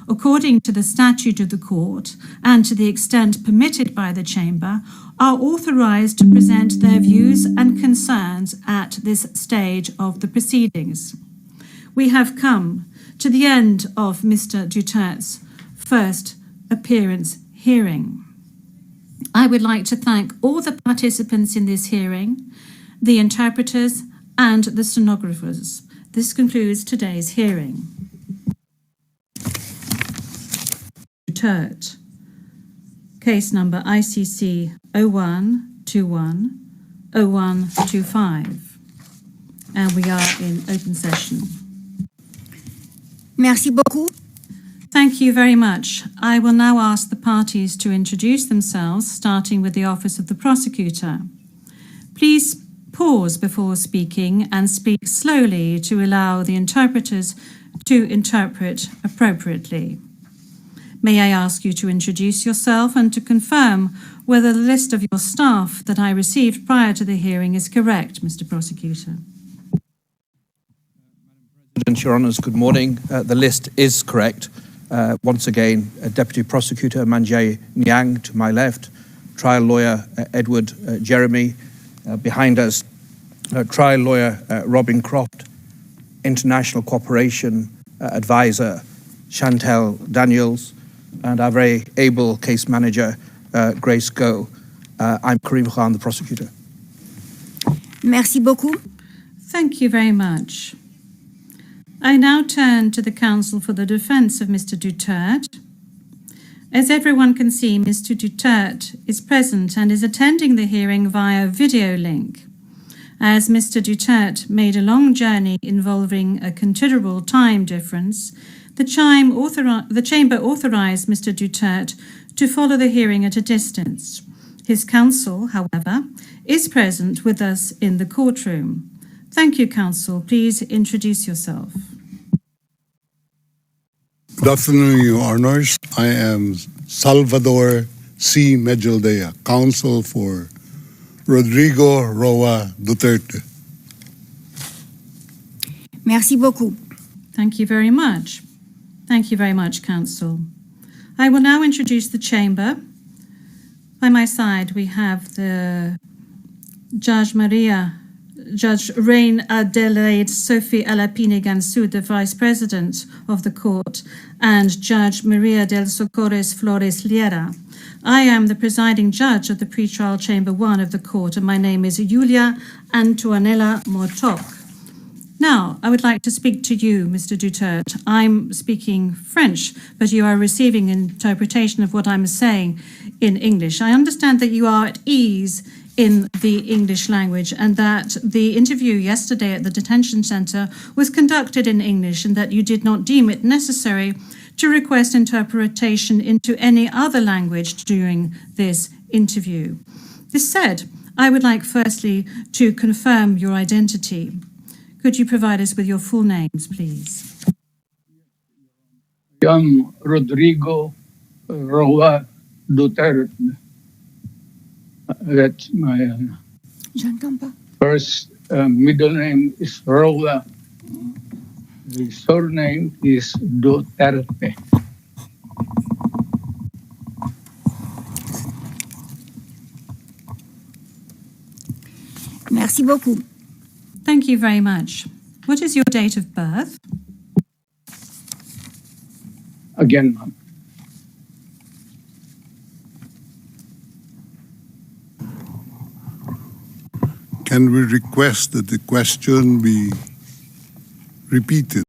according to the statute of the court and to the extent permitted by the Chamber, are authorised to present their views and concerns at this stage of the proceedings. We have come to the end of Mr. Duterte's first appearance hearing. I would like to thank all the participants in this hearing, the interpreters and the stenographers. This concludes today's hearing. Duterte, case number ICC 0121-0125. And we are in open session. Merci beaucoup. Thank you very much. I will now ask the parties to introduce themselves, starting with the Office of the Prosecutor. Please pause before speaking and speak slowly to allow the interpreters to interpret appropriately. May I ask you to introduce yourself and to confirm whether the list of your staff that I received prior to the hearing is correct, Mr. Prosecutor? President, Your Honours, good morning. The list is correct. Once again, Deputy Prosecutor Manjay Nyang to my left, trial lawyer Edward Jeremy behind us, trial lawyer Robin Croft, international cooperation advisor Chantel Daniels, and our very able case manager Grace Go. I'm Karim Khan, the prosecutor. Merci beaucoup. Thank you very much. I now turn to the counsel for the defence of Mr. Duterte. As everyone can see, Mr. Duterte is present and is attending the hearing via video link. As Mr. Duterte made a long journey involving a considerable time difference, the Chamber authorised Mr. Duterte to follow the hearing at a distance. His counsel, however, is present with us in the courtroom. Thank you, counsel. Please introduce yourself. Good afternoon, Your Honours. I am Salvador C. Medjaldea, counsel for Rodrigo Roa Duterte. Merci beaucoup. Thank you very much. Thank you very much, counsel. I will now introduce the chamber. By my side, we have the Judge Reine Adelaide Sophie Alapine Gansu, the Vice President of the Court, and Judge Maria del Socorres Flores Liera. I am the presiding judge of the pretrial chamber 1 of the court, and my name is Julia Antoanella Mortok. Now, I would like to speak to you, Mr. Duterte. I'm speaking French, but you are receiving interpretation of what I'm saying in English. I understand that you are at ease in the English language and that the interview yesterday at the detention center was conducted in English and that you did not deem it necessary to request interpretation into any other language during this interview. This said, I would like firstly to confirm your identity. Could you provide us with your full names, please? I am Rodrigo Roa Duterte. That's my first middle name is Roa. The surname is Duterte. Merci beaucoup. Thank you very much. What is your date of birth? Again, ma'am. Can we request that the question be repeated?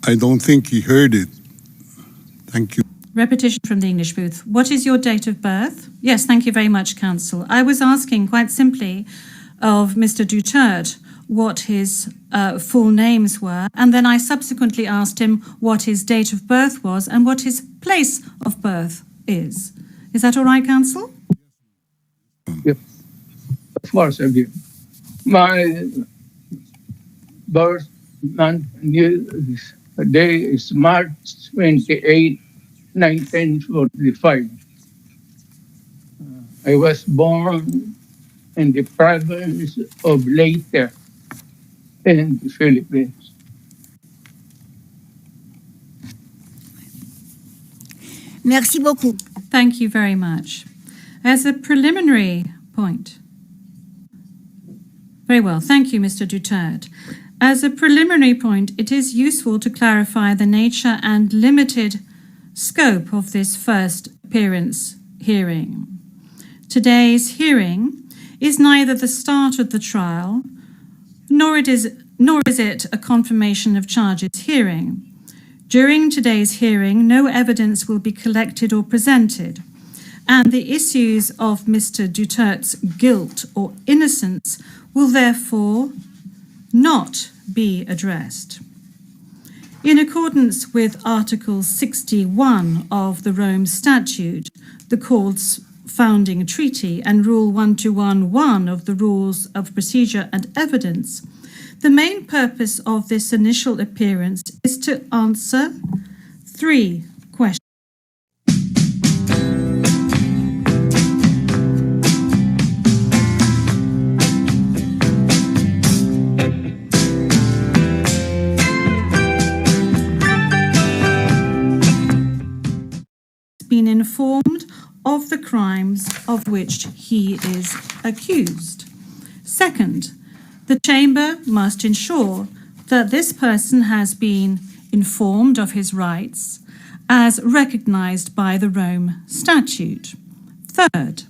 I don't think he heard it. Thank you. Repetition from the English booth. What is your date of birth? Yes, thank you very much, Counsel. I was asking quite simply of Mr. Duterte what his full names were, and then I subsequently asked him what his date of birth was and what his place of birth is. Is that all right, Counsel? Yep. Of course, I do. My birth month day is March 28, 1945. I was born in the province of Leyte in the Philippines. Merci beaucoup. Thank you very much. As a preliminary point. Very well. Thank you, Mr. Duterte. As a preliminary point, it is useful to clarify the nature and limited scope of this first appearance hearing. Today's hearing is neither the start of the trial, nor is it a confirmation of charges hearing. During today's hearing, no evidence will be collected or presented, and the issues of Mr. Duterte's guilt or innocence will therefore not be addressed. In accordance with Article 61 of the Rome Statute, the Court's founding treaty, and Rule 1211 of the Rules of Procedure and Evidence, the main purpose of this initial appearance is to answer 3 questions. Been informed of the crimes of which he is accused. Second, the Chamber must ensure that this person has been informed of his rights as recognized by the Rome Statute. Third,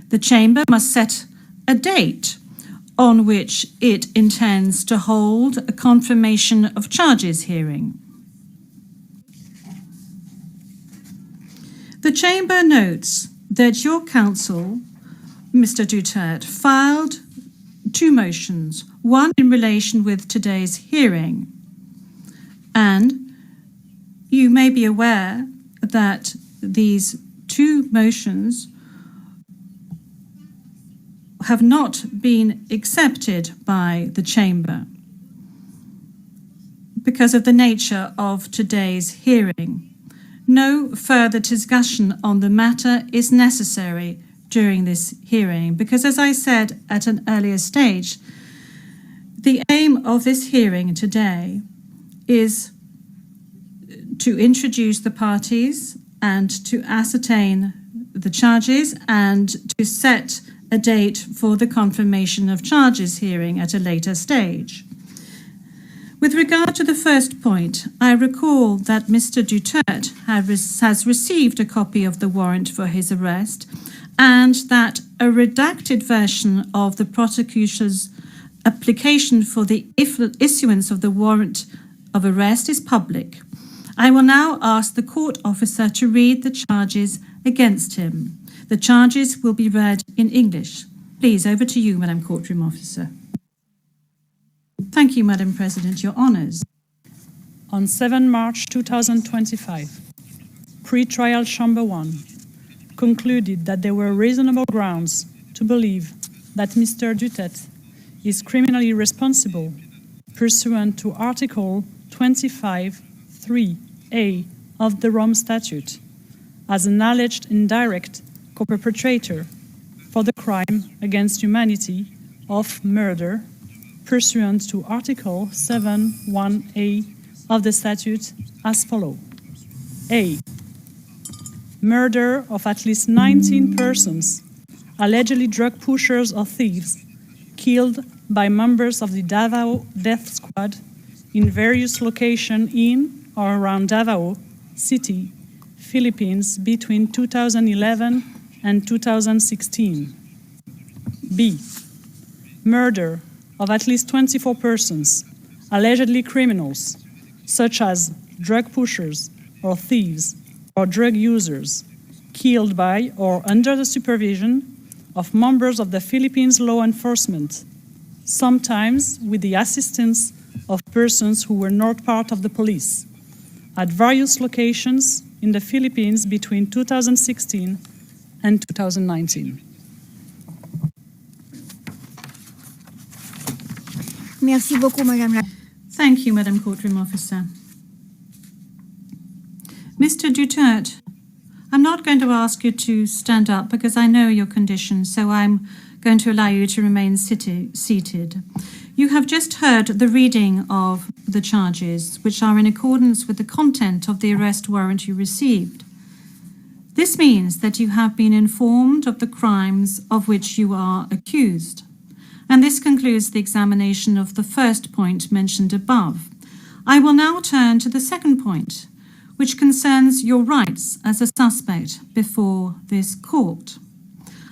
the Chamber must set a date on which it intends to hold a confirmation of charges hearing. The Chamber notes that your counsel, Mr. Duterte, filed 2 motions, one in relation with today's hearing. And you may be aware that these 2 motions have not been accepted by the Chamber because of the nature of today's hearing. No further discussion on the matter is necessary during this hearing because, as I said at an earlier stage, the aim of this hearing today is to introduce the parties and to ascertain the charges and to set a date for the confirmation of charges hearing at a later stage. With regard to the first point, I recall that Mr. Duterte has received a copy of the warrant for his arrest and that a redacted version of the prosecutor's application for the issuance of the warrant of arrest is public. I will now ask the court officer to read the charges against him. The charges will be read in English. Please, over to you, Madam Courtroom Officer. Thank you, Madam President. Your honours. On 7 March 2025, Pre-Trial Chamber 1 concluded that there were reasonable grounds to believe that Mr. Duterte is criminally responsible pursuant to Article 25(3)(a) of the Rome Statute as an alleged indirect co-perpetrator for the crime against humanity of murder pursuant to Article 7(1)(a) of the statute as follows. A. Murder of at least 19 persons, allegedly drug pushers or thieves, killed by members of the Davao Death Squad in various locations in or around Davao City, Philippines between 2011 and 2016. B. Murder of at least 24 persons, allegedly criminals, such as drug pushers or thieves or drug users, killed by or under the supervision of members of the Philippines law enforcement, sometimes with the assistance of persons who were not part of the police, at various locations in the Philippines between 2016 and 2019. Merci beaucoup, Madame la... Thank you, Madam Courtroom Officer. Mr. Duterte, I'm not going to ask you to stand up because I know your condition, so I'm going to allow you to remain seated. You have just heard the reading of the charges, which are in accordance with the content of the arrest warrant you received. This means that you have been informed of the crimes of which you are accused. And this concludes the examination of the first point mentioned above. I will now turn to the second point, which concerns your rights as a suspect before this court.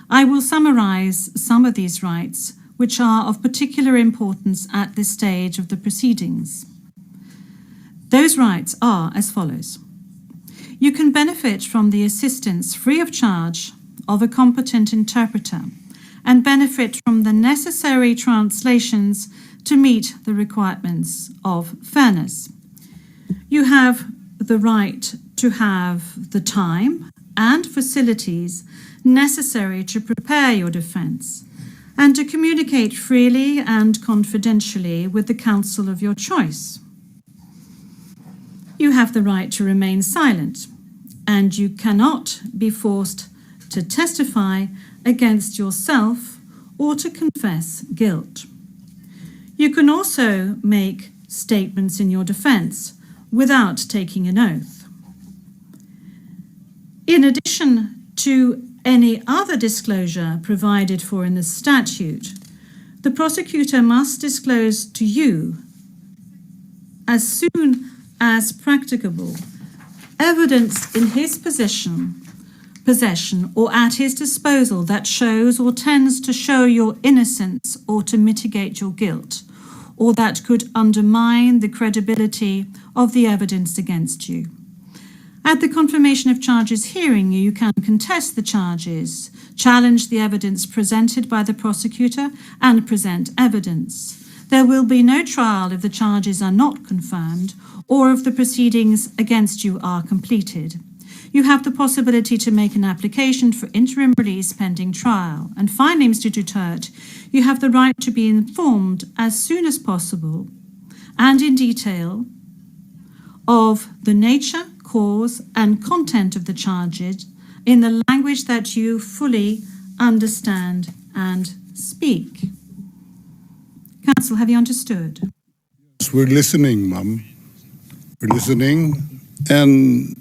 I will summarize some of these rights, which are of particular importance at this stage of the proceedings. Those rights are as follows. You can benefit from the assistance free of charge of a competent interpreter and benefit from the necessary translations to meet the requirements of fairness. You have the right to have the time and facilities necessary to prepare your defense and to communicate freely and confidentially with the counsel of your choice. You have the right to remain silent, and you cannot be forced to testify against yourself or to confess guilt. You can also make statements in your defense without taking an oath. In addition to any other disclosure provided for in the statute, the prosecutor must disclose to you, as soon as practicable, evidence in his possession or at his disposal that shows or tends to show your innocence or to mitigate your guilt, or that could undermine the credibility of the evidence against you. At the confirmation of charges hearing, you can contest the charges, challenge the evidence presented by the prosecutor, and present evidence. There will be no trial if the charges are not confirmed or if the proceedings against you are completed. You have the possibility to make an application for interim release pending trial. And finally, Mr. Duterte, you have the right to be informed as soon as possible and in detail of the nature, cause, and content of the charges in the language that you fully understand and speak. Counsel, have you understood? Yes, we're listening, Ma'am. We're listening, and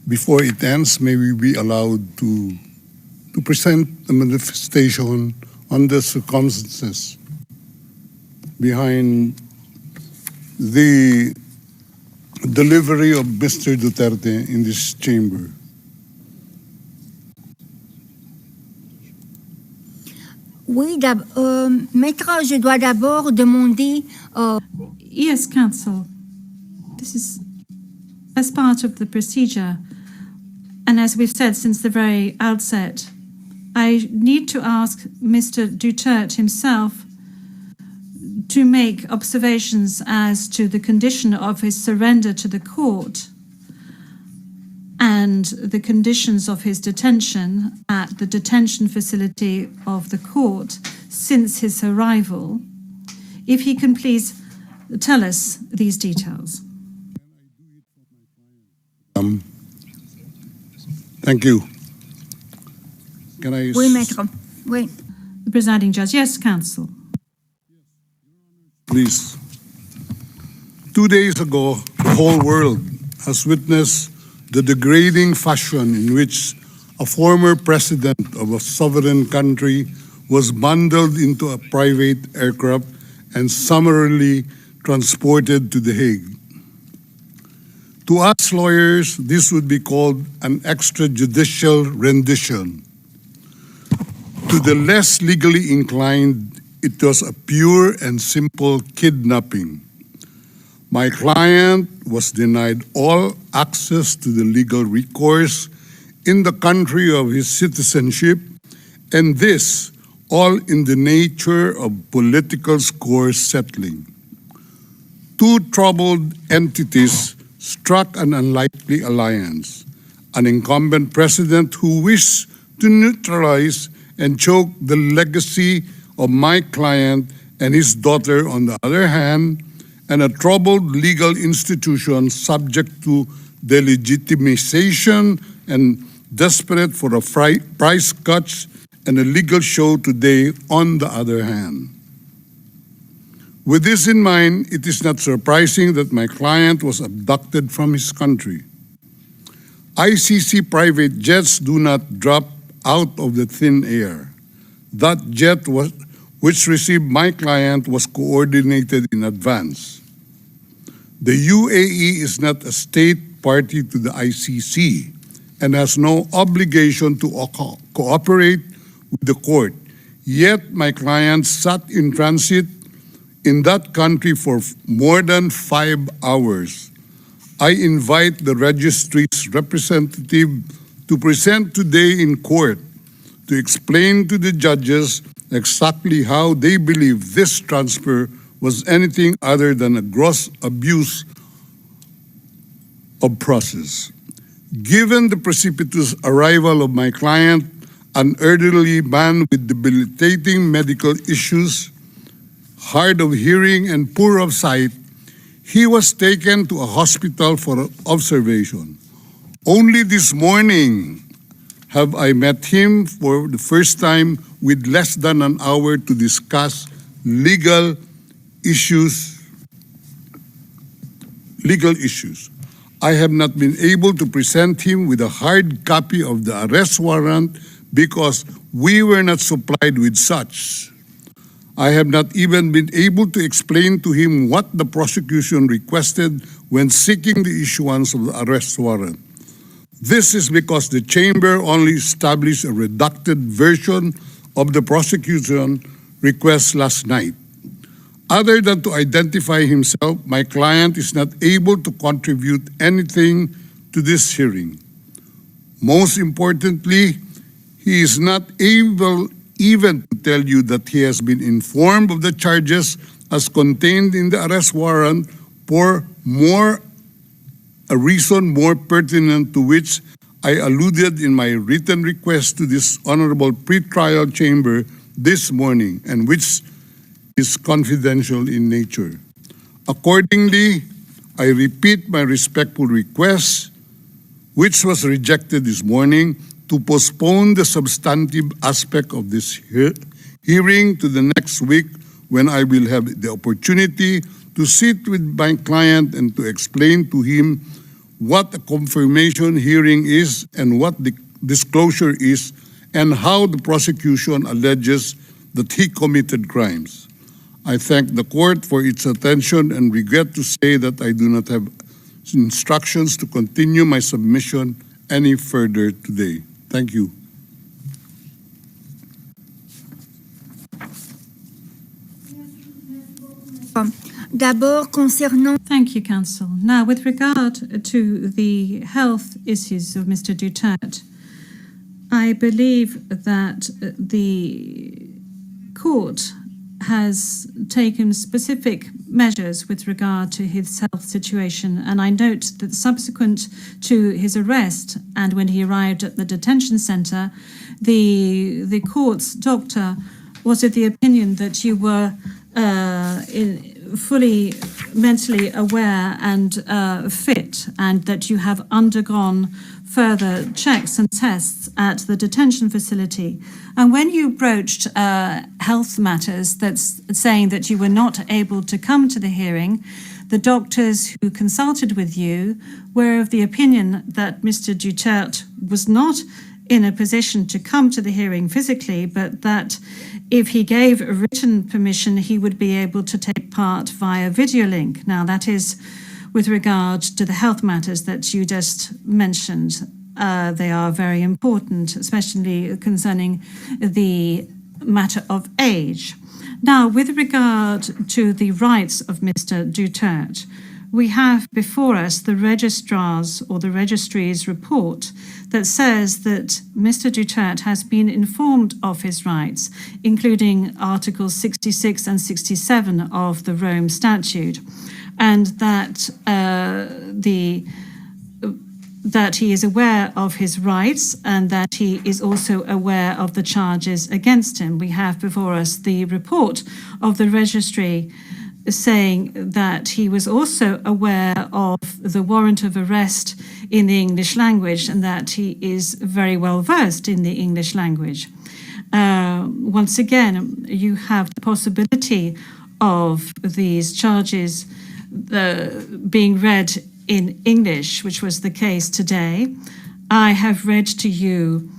before it ends, may we be allowed to present a manifestation on the circumstances behind the delivery of Mr. Duterte in this chamber. Oui, maître, je dois d'abord demander... Yes, counsel. This is as part of the procedure. And as we've said since the very outset, I need to ask Mr. Duterte himself to make observations as to the condition of his surrender to the court and the conditions of his detention at the detention facility of the court since his arrival. If he can please tell us these details. Thank you. Can I... Oui, maître. Oui. The presiding judge. Yes, counsel. Please. 2 days ago, the whole world has witnessed the degrading fashion in which a former president of a sovereign country was bundled into a private aircraft and summarily transported to The Hague. To us lawyers, this would be called an extrajudicial rendition. To the less legally inclined, it was a pure and simple kidnapping, My client was denied all access to the legal recourse in the country of his citizenship, and this all in the nature of political score settling. Two troubled entities struck an unlikely alliance, an incumbent president who wished to neutralize and choke the legacy of my client and his daughter on the other hand, and a troubled legal institution subject to delegitimization and desperate for a price cuts and a legal show today on the other hand. With this in mind, it is not surprising that my client was abducted from his country. ICC private jets do not drop out of the thin air. That jet which received my client was coordinated in advance. The UAE is not a state party to the ICC and has no obligation to cooperate with the court. Yet my client sat in transit in that country for more than 5 hours. I invite the registry's representative to present today in court to explain to the judges exactly how they believe this transfer was anything other than a gross abuse of process. Given the precipitous arrival of my client, an elderly man with debilitating medical issues, hard of hearing and poor of sight, he was taken to a hospital for observation. Only this morning have I met him for the first time with less than an hour to discuss legal issues. I have not been able to present him with a hard copy of the arrest warrant because we were not supplied with such. I have not even been able to explain to him what the prosecution requested when seeking the issuance of the arrest warrant. This is because the chamber only established a redacted version of the prosecution request last night. Other than to identify himself, my client is not able to contribute anything to this hearing. Most importantly, he is not able even to tell you that he has been informed of the charges as contained in the arrest warrant for a reason more pertinent to which I alluded in my written request to this honorable pretrial chamber this morning, and which is confidential in nature. Accordingly, I repeat my respectful request, which was rejected this morning, to postpone the substantive aspect of this hearing to the next week, when I will have the opportunity to sit with my client and to explain to him what a confirmation hearing is and what the disclosure is and how the prosecution alleges that he committed crimes. I thank the court for its attention and regret to say that I do not have instructions to continue my submission any further today. Thank you. D'abord, concernant Thank you, Counsel. Now, with regard to the health issues of Mr. Duterte, I believe that the court has taken specific measures with regard to his health situation, and I note that subsequent to his arrest and when he arrived at the detention center, the court's doctor was of the opinion that you were fully mentally aware and fit, and that you have undergone further checks and tests at the detention facility. And when you broached health matters, that's saying that you were not able to come to the hearing, the doctors who consulted with you were of the opinion that Mr. Duterte was not in a position to come to the hearing physically, but that if he gave a written permission, he would be able to take part via video link. Now, that is with regard to the health matters that you just mentioned. They are very important, especially concerning the matter of age. Now, with regard to the rights of Mr. Duterte, we have before us the registrar's or the registry's report that says that Mr. Duterte has been informed of his rights, including Articles 66 and 67 of the Rome Statute, and that that he is aware of his rights and that he is also aware of the charges against him. We have before us the report of the registry saying that he was also aware of the warrant of arrest in the English language and that he is very well versed in the English language. Once again, you have the possibility of these charges being read in English, which was the case today. I have read to you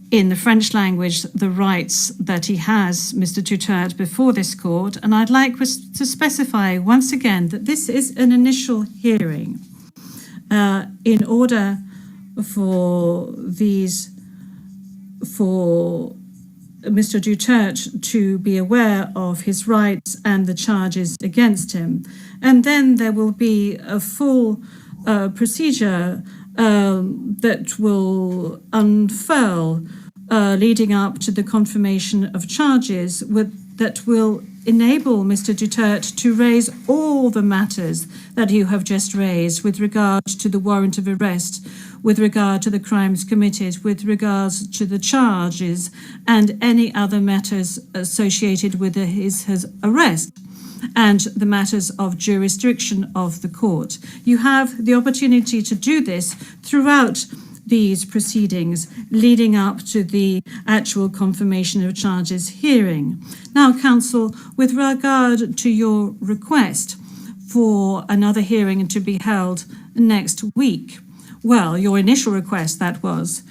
in the French language the rights that he has, Mr. Duterte, before this court, and I'd like to specify once again that this is an initial hearing in order for Mr. Duterte to be aware of his rights and the charges against him. And then there will be a full procedure that will unfurl leading up to the confirmation of charges that will enable Mr. Duterte to raise all the matters that you have just raised with regard to the warrant of arrest, with regard to the crimes committed, with regards to the charges and any other matters associated with his arrest and the matters of jurisdiction of the court. You have the opportunity to do this throughout these proceedings leading up to the actual confirmation of charges hearing. Now, counsel, with regard to your request for another hearing to be held next week, well, your initial request, that was,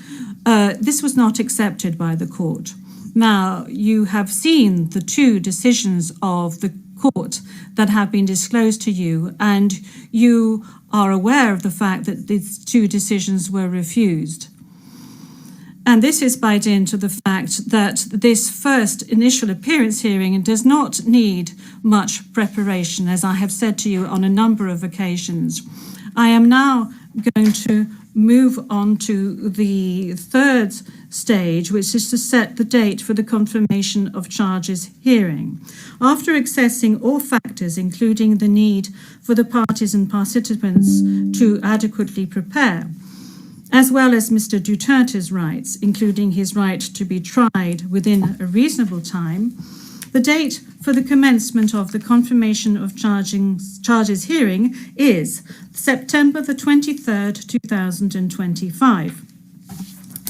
this was not accepted by the court. Now, you have seen the two decisions of the court that have been disclosed to you, and you are aware of the fact that these two decisions were refused. And this is by dint of the fact that this first initial appearance hearing does not need much preparation, as I have said to you on a number of occasions. I am now going to move on to the third stage, which is to set the date for the confirmation of charges hearing. After assessing all factors, including the need for the parties and participants to adequately prepare, as well as Mr. Duterte's rights, including his right to be tried within a reasonable time, the date for the commencement of the confirmation of charges hearing is September the 23rd, 2025.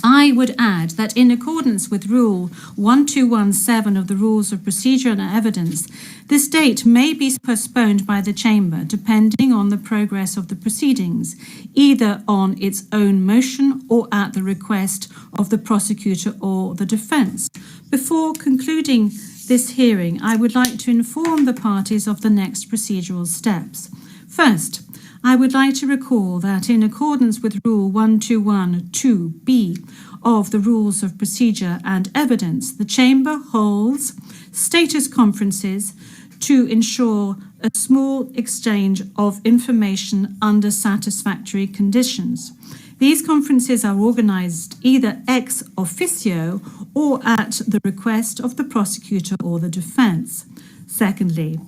I would add that in accordance with Rule 1217 of the Rules of Procedure and Evidence, this date may be postponed by the Chamber depending on the progress of the proceedings, either on its own motion or at the request of the prosecutor or the defence. Before concluding this hearing, I would like to inform the parties of the next procedural steps. First, I would like to recall that in accordance with Rule 1212B of the Rules of Procedure and Evidence, the Chamber holds status conferences to ensure a small exchange of information under satisfactory conditions. These conferences are organised either ex officio or at the request of the prosecutor or the defence. Secondly,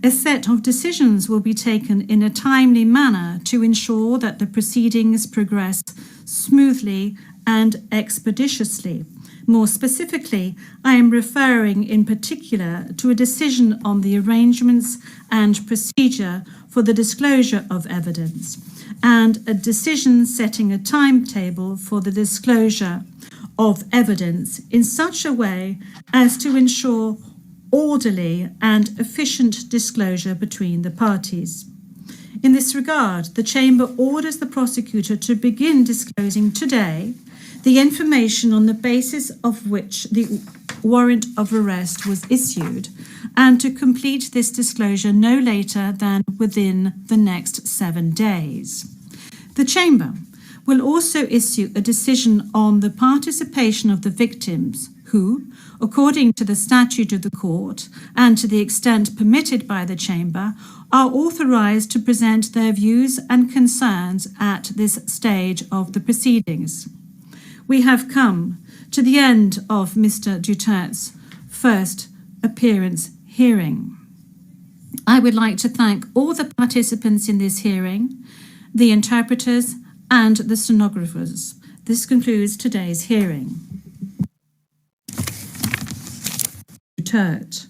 a set of decisions will be taken in a timely manner to ensure that the proceedings progress smoothly and expeditiously. More specifically, I am referring in particular to a decision on the arrangements and procedure for the disclosure of evidence, and a decision setting a timetable for the disclosure of evidence in such a way as to ensure orderly and efficient disclosure between the parties. In this regard, the Chamber orders the prosecutor to begin disclosing today the information on the basis of which the warrant of arrest was issued, and to complete this disclosure no later than within the next 7 days. The Chamber will also issue a decision on the participation of the victims who, according to the statute of the court and to the extent permitted by the Chamber, are authorised to present their views and concerns at this stage of the proceedings. We have come to the end of Mr. Duterte's first appearance hearing. I would like to thank all the participants in this hearing, the interpreters and the stenographers. This concludes today's hearing. Duterte.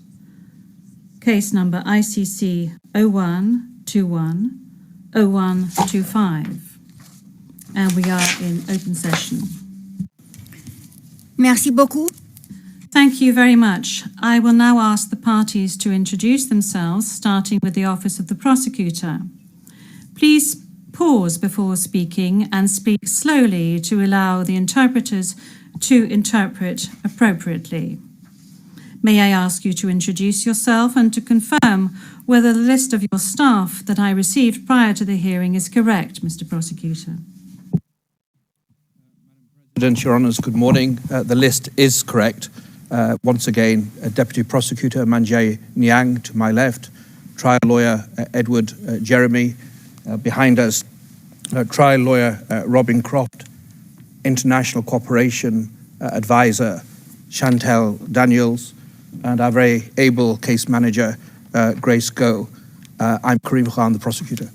Case number ICC 0121-0125. And we are in open session. Merci beaucoup. Thank you very much. I will now ask the parties to introduce themselves, starting with the Office of the Prosecutor. Please pause before speaking and speak slowly to allow the interpreters to interpret appropriately. May I ask you to introduce yourself and to confirm whether the list of your staff that I received prior to the hearing is correct, Mr. Prosecutor? President, Your Honours, good morning. The list is correct. Once again, Deputy Prosecutor Manjay Niang to my left, trial lawyer Edward Jeremy behind us, trial lawyer Robin Croft, international cooperation advisor Chantel Daniels, and our very able case manager Grace Go. I'm Karim Khan, the prosecutor.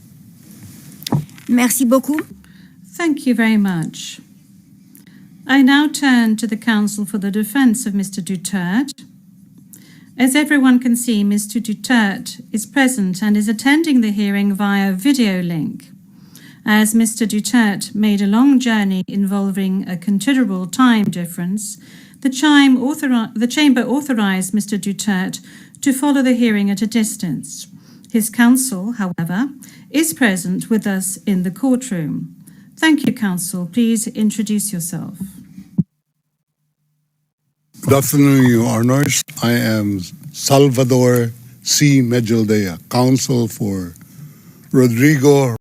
Merci beaucoup. Thank you very much. I now turn to the counsel for the defence of Mr. Duterte. As everyone can see, Mr. Duterte is present and is attending the hearing via video link. As Mr. Duterte made a long journey involving a considerable time difference, the Chamber authorised Mr. Duterte to follow the hearing at a distance. His counsel, however, is present with us in the courtroom. Thank you, counsel. Please introduce yourself. Good afternoon, Your Honours. I am Salvador C. Medjaldea, counsel for Rodrigo